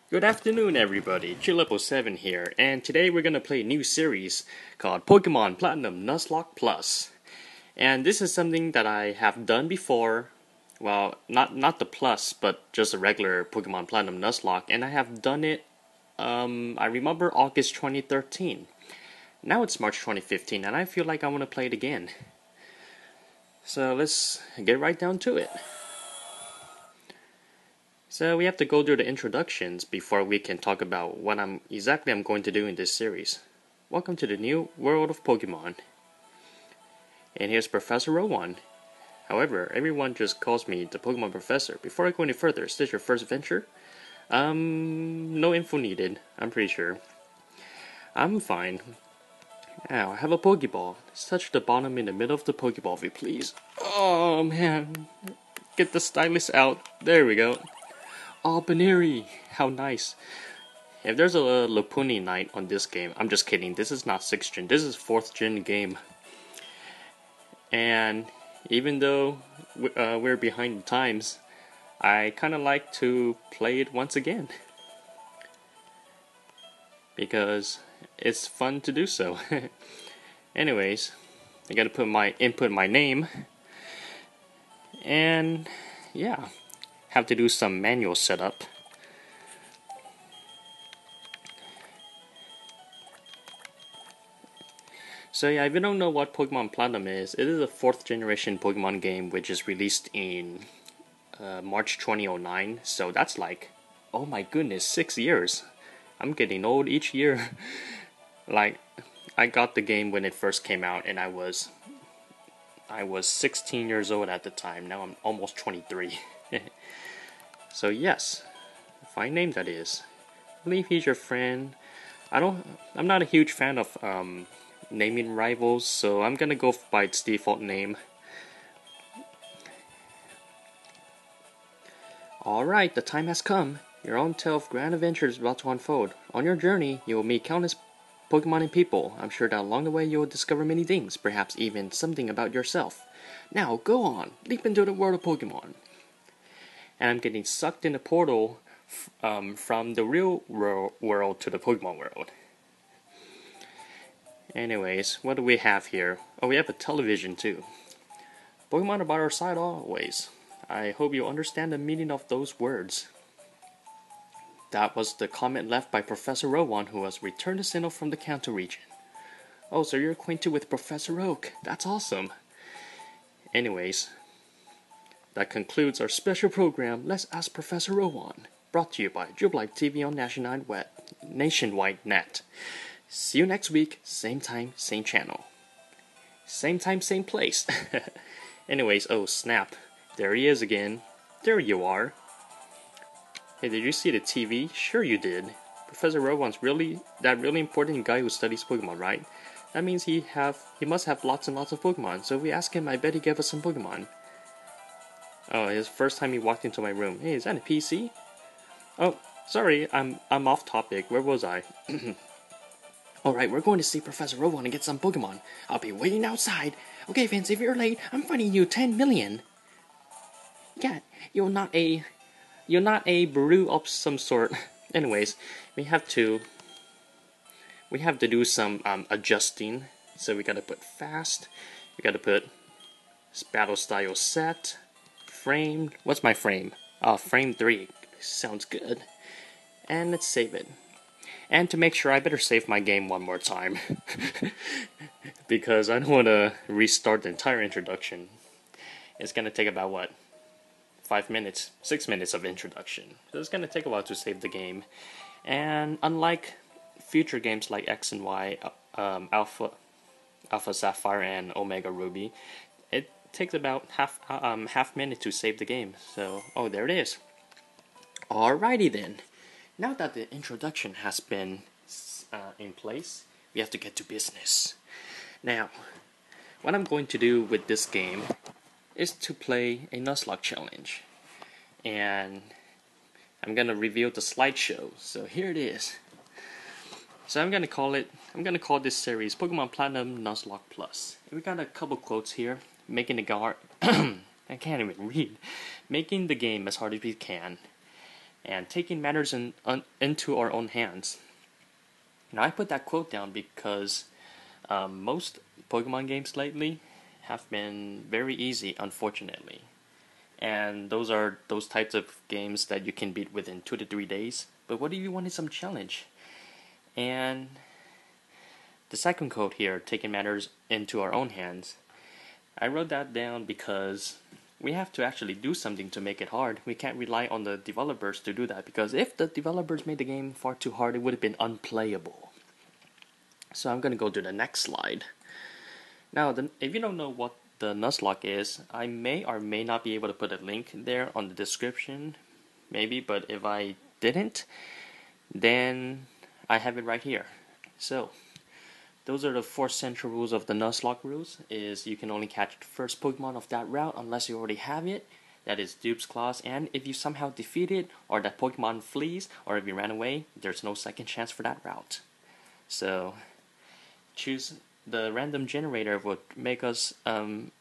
Good afternoon, everybody. Celebi7 here, and today we're gonna play a new series called Pokemon Platinum Nuzlocke Plus. And this is something that I have done before. Well, not the Plus, but just a regular Pokemon Platinum Nuzlocke, and I have done it. I remember August 2013. Now it's March 2015, and I feel like I want to play it again. So let's get right down to it. So we have to go through the introductions before we can talk about what I'm going to do in this series. Welcome to the new world of Pokemon. And here's Professor Rowan. However, everyone just calls me the Pokemon Professor. Before I go any further, is this your first venture? No info needed, I'm pretty sure. I'm fine. Now, I have a Pokeball. Let's touch the bottom in the middle of the Pokeball, if you please. Oh man. Get the stylus out. There we go. Oh, Baneri! How nice. If there's a Lopunny Knight on this game, I'm just kidding. This is not 6th gen. This is 4th gen game. And even though we're behind the times, I kind of like to play it once again. Because it's fun to do so. Anyways, I gotta input my name. And yeah. Have to do some manual setup. So yeah, if you don't know what Pokemon Platinum is, it is a 4th generation Pokemon game which is released in March 2009. So that's like, oh my goodness, 6 years. I'm getting old each year. Like, I got the game when it first came out, and I was 16 years old at the time. Now I'm almost 23. So yes, fine name that is. I believe he's your friend. I'm not a huge fan of naming rivals, so I'm gonna go by its default name. Alright, the time has come. Your own tale of grand adventure is about to unfold. On your journey, you will meet countless Pokemon and people. I'm sure that along the way you will discover many things, perhaps even something about yourself. Now, go on, leap into the world of Pokemon. And I'm getting sucked in a portal from the real world to the Pokemon world. Anyways, what do we have here? Oh, we have a television too. Pokemon are by our side always. I hope you understand the meaning of those words. That was the comment left by Professor Rowan, who has returned to Sinnoh from the Kanto region. Oh, so you're acquainted with Professor Oak. That's awesome. Anyways, that concludes our special program, Let's Ask Professor Rowan, brought to you by Jubilife TV on Nationwide Net. See you next week, same time, same channel. Same time, same place. Anyways, oh snap, there he is again. There you are. Hey, did you see the TV? Sure you did. Professor Rowan's that really important guy who studies Pokemon, right? That means he must have lots and lots of Pokemon, so if we ask him, I bet he gave us some Pokemon. Oh, his first time he walked into my room. Hey, is that a PC? Oh, sorry, I'm off topic. Where was I? Alright, we're going to see Professor Rowan and get some Pokemon. I'll be waiting outside. Okay, Vince, if you're late, I'm finding you 10 million. Yeah, you're not a brew of some sort. Anyways, we have to do some adjusting. So we gotta put fast. We gotta put battle style set. Framed. What's my frame? Frame 3. Sounds good. And let's save it. And to make sure, I better save my game one more time. Because I don't want to restart the entire introduction. It's going to take about, what? 5 minutes? 6 minutes of introduction. So it's going to take a while to save the game. And unlike future games like X and Y, Alpha Sapphire and Omega Ruby, it takes about half minute to save the game. So, oh, there it is. Alrighty then. Now that the introduction has been in place, we have to get to business. Now, what I'm going to do with this game is to play a Nuzlocke challenge. And I'm gonna reveal the slideshow. So here it is. So I'm gonna call this series Pokemon Platinum Nuzlocke Plus. We got a couple quotes here. Making the I can't even read. Making the game as hard as we can. and taking matters into our own hands. Now, I put that quote down because most Pokemon games lately have been very easy, unfortunately. And those are those types of games that you can beat within 2 to 3 days. But what if you wanted some challenge? And the second quote here, taking matters into our own hands, I wrote that down because we have to actually do something to make it hard. We can't rely on the developers to do that, because if the developers made the game far too hard, it would have been unplayable. So I'm going to go to the next slide. Now, if you don't know what the Nuzlocke is, I may or may not be able to put a link there on the description, maybe, but if I didn't, then I have it right here. So, those are the 4 central rules of the Nuzlocke rules. Is you can only catch the first Pokemon of that route unless you already have it. That is Dupe's Claws, and if you somehow defeat it, or that Pokemon flees, or if you ran away, there's no second chance for that route. So, choose the random generator would make us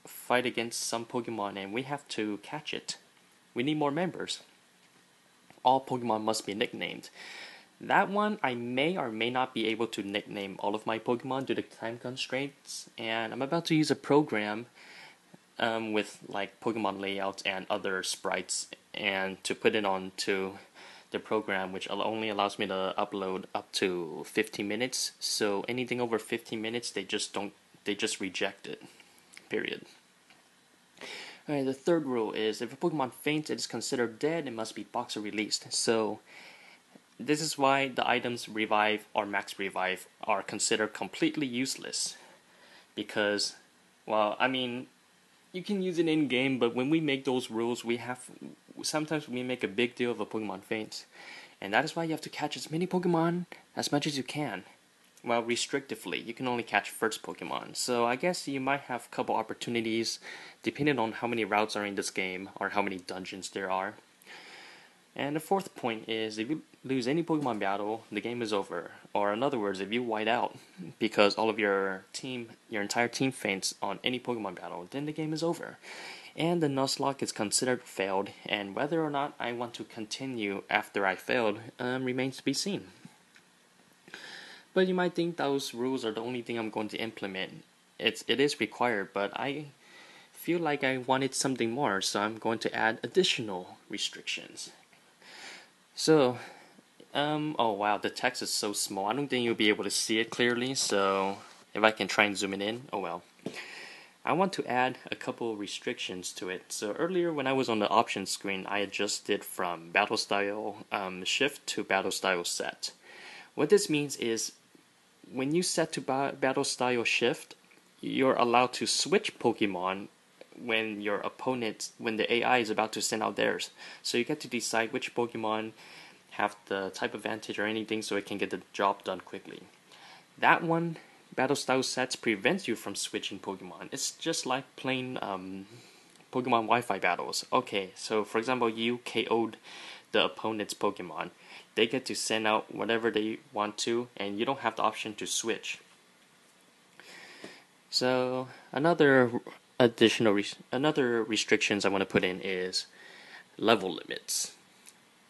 fight against some Pokemon, and we have to catch it. We need more members. All Pokemon must be nicknamed. That one, I may or may not be able to nickname all of my Pokemon due to time constraints, and I'm about to use a program with like Pokemon layouts and other sprites, and to put it onto the program, which only allows me to upload up to 15 minutes. So anything over 15 minutes, they just reject it. Period. Alright, the third rule is if a Pokemon faints, it is considered dead and must be box or released. So this is why the items Revive or Max Revive are considered completely useless. Because, well, I mean, you can use it in game, but when we make those rules, sometimes we make a big deal of a Pokemon faint. And that is why you have to catch as many Pokemon as much as you can. Well, restrictively, you can only catch first Pokemon. So I guess you might have a couple opportunities depending on how many routes are in this game or how many dungeons there are. And the fourth point is, if you lose any Pokemon battle, the game is over. Or in other words, if you white out because all of your entire team faints on any Pokemon battle, then the game is over. And the Nuzlocke is considered failed, and whether or not I want to continue after I failed remains to be seen. But you might think those rules are the only thing I'm going to implement. It is required, but I feel like I wanted something more, so I'm going to add additional restrictions. So, oh wow, the text is so small. I don't think you'll be able to see it clearly, so if I can try and zoom it in, oh well. I want to add a couple restrictions to it. So earlier when I was on the options screen, I adjusted from battle style shift to battle style set. What this means is, when you set to battle style shift, you're allowed to switch Pokemon when the AI is about to send out theirs. So you get to decide which Pokemon have the type advantage or anything, so it can get the job done quickly. That one, battle style sets, prevents you from switching Pokemon. It's just like playing Pokemon Wi-Fi battles. Okay, so for example, you KO'd the opponent's Pokemon. They get to send out whatever they want to, and you don't have the option to switch. So another restrictions I want to put in is level limits.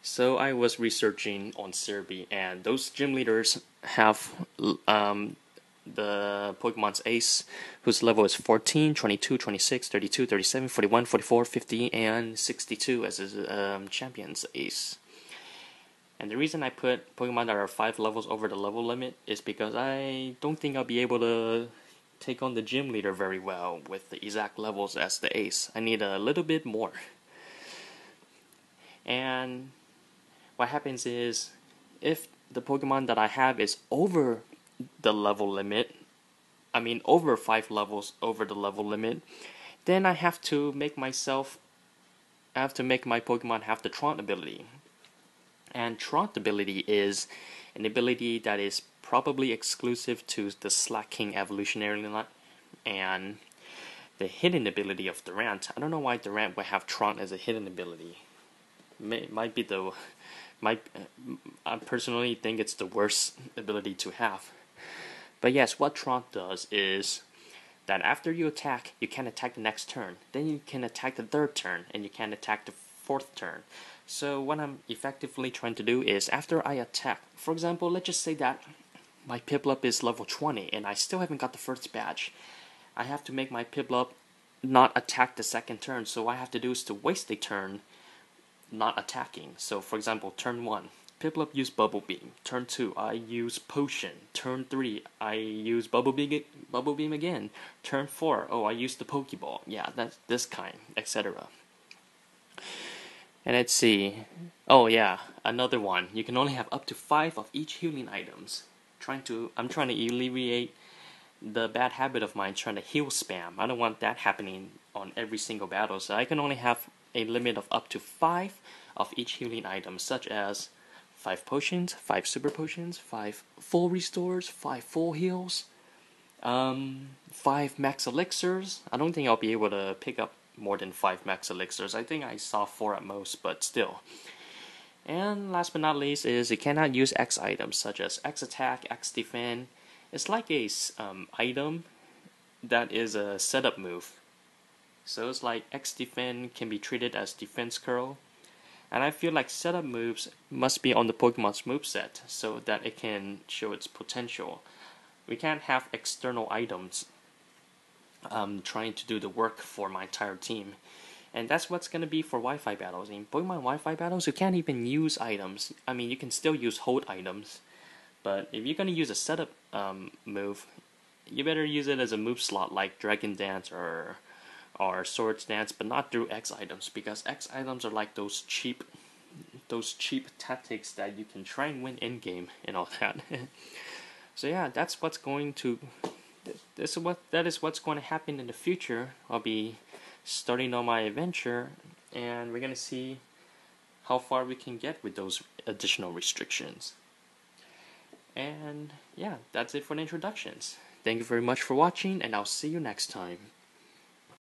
So I was researching on Celebi, and those gym leaders have the Pokemon's ace, whose level is 14, 22, 26, 32, 37, 41, 44, 50, and 62 as his champion's ace. And the reason I put Pokemon that are 5 levels over the level limit is because I don't think I'll be able to take on the gym leader very well with the exact levels as the ace. I need a little bit more. And what happens is, if the Pokemon that I have is over the level limit, over 5 levels over the level limit, then I have to make my Pokemon have the Taunt ability. And Taunt ability is an ability that is probably exclusive to the Slack King evolutionary line, and the hidden ability of Durant. I don't know why Durant would have Taunt as a hidden ability. I personally think it's the worst ability to have. But yes, what Taunt does is that after you attack, you can attack the next turn. Then you can attack the third turn, and you can attack the fourth turn. So what I'm effectively trying to do is after I attack, for example, let's just say that my Piplup is level 20 and I still haven't got the first badge. I have to make my Piplup not attack the second turn, so what I have to do is to waste a turn not attacking. So for example, turn 1, Piplup use Bubble Beam. Turn 2, I use Potion. Turn 3, I use Bubble Beam again. Turn 4, oh, I use the Pokeball. Yeah, that's this kind, etc. And let's see. Oh yeah, another one. You can only have up to 5 of each healing items. I'm trying to alleviate the bad habit of mine trying to heal spam. I don't want that happening on every single battle, so I can only have a limit of up to 5 of each healing item, such as 5 potions, 5 super potions, 5 full restores, 5 full heals, 5 max elixirs. I don't think I'll be able to pick up more than 5 max elixirs. I think I saw 4 at most, but still. And last but not least is you cannot use X items such as X attack, X defend. It's like a item that is a setup move. So it's like X defend can be treated as defense curl. And I feel like setup moves must be on the Pokemon's moveset so that it can show its potential. We can't have external items trying to do the work for my entire team. And that's what's going to be for Wi-Fi battles. In Pokemon Wi-Fi battles, you can't even use items. I mean, you can still use hold items. But if you're going to use a setup move, you better use it as a move slot like Dragon Dance or Swords Dance, but not through X items, because X items are like those cheap tactics that you can try and win in game and all that. So yeah, that's what's going to that is what's going to happen in the future. I'll be starting on my adventure, and we're gonna see how far we can get with those additional restrictions. And yeah, that's it for the introductions. Thank you very much for watching, and I'll see you next time.